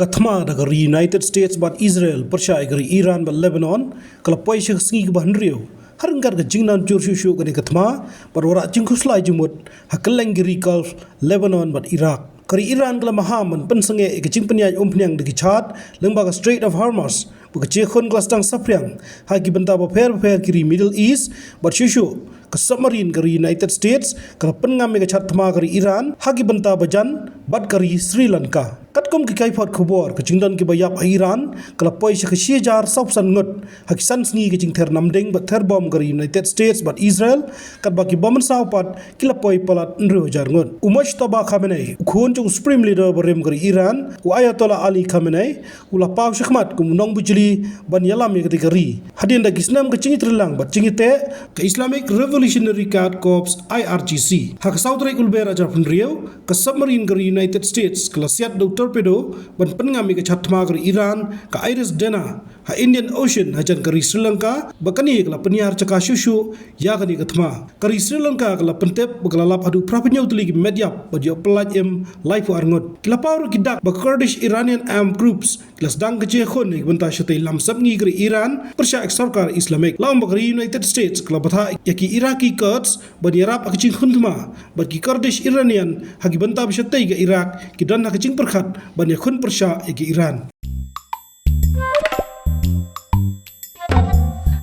Kathma dari United States bat Israel percaya dari Iran bat Lebanon kalau poi syek sengi ke bahan rio harenggar ke jingnan jur syusyu ke Kathma berwarak jingkus lai jumut hakeleng giri kal Lebanon bat Iraq kari Iran kalau mahaman pensenge ke jing penyaj penyang de Chad lembaga Strait of Hormuz bekerja kon kelas tang sapriang hagi benta baper kiri Middle East bat syusyu ke submarine kari United States kalau pengam ke Chatma kari Iran hagi benta bajan bat kari Sri Lanka katkom ki kaifat khobor ke jingdan ki bayap Iran kalau poi se khsie jar sabsan ngot hakisan sngi ke jing ter namdeng bat ter bom kari United States bat Israel kat baki bomon saupat kila poi palat nro jar ngot umash taba Khamenei khon jong supreme leader barem kari Iran u Ayatollah Ali Khamenei ula paw shikmat kum nong bujli ban yalam ye kari hadin da gisnam ke jingi trilang bat jingi te ke Islamic Revolutionary Guard Corps IRGC hak saudrai ulbera jar pun rio ke submarine kari United States kelasiat do torpedo ban pengami ke Chatma kari Iran ke Iris Dena ha Indian Ocean hajan kari Sri Lanka bakani kala peniar caka syusyu ya kani Kathma kari Sri Lanka kala pentep bakala lap adu prapenyo tuli ki media badio pelaj em live arngot kila pawr kidak bak Kurdish Iranian armed groups klas dang ke je khon ni banta shate lam sabngi kari Iran persya ek sarkar Islamic laum bakari United States kala batha yaki Iraqi Kurds bani rap akicing khundma baki Kurdish Iranian hagi banta bishate ke Iraq ki dan hakicing perkhat bani khun persya ke Iran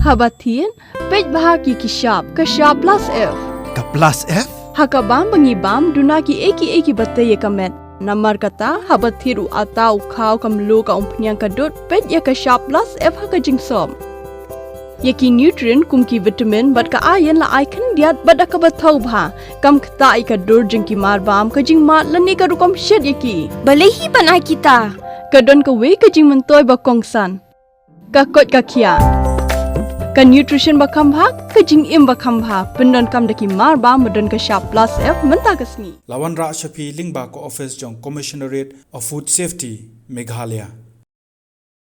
Habatin pej bahagi kishab kashab plus F Ka plus F? hakabam bangibam dunaki eki bataye kamet namar kata habathiru atau khaw kamlu ka umpnyang kadut pej ya kashab plus F hakajing som yaki nutrient kumki vitamin bat ka ayen la icon diat bada ka bathau bha kam khta ai ka dur jingki mar bam ka jing mat lani ka rukom shed yaki Balehi panai kita. kadon ka we ka jing mentoy ba kongsan ka kot ka khia ka nutrition ba khambha ka jing im ba khambha pendon kam daki mar ba modon ka sharp plus F menta kasni Lawan Ra Shafi Lingba ko office jong Commissionerate of Food Safety Meghalaya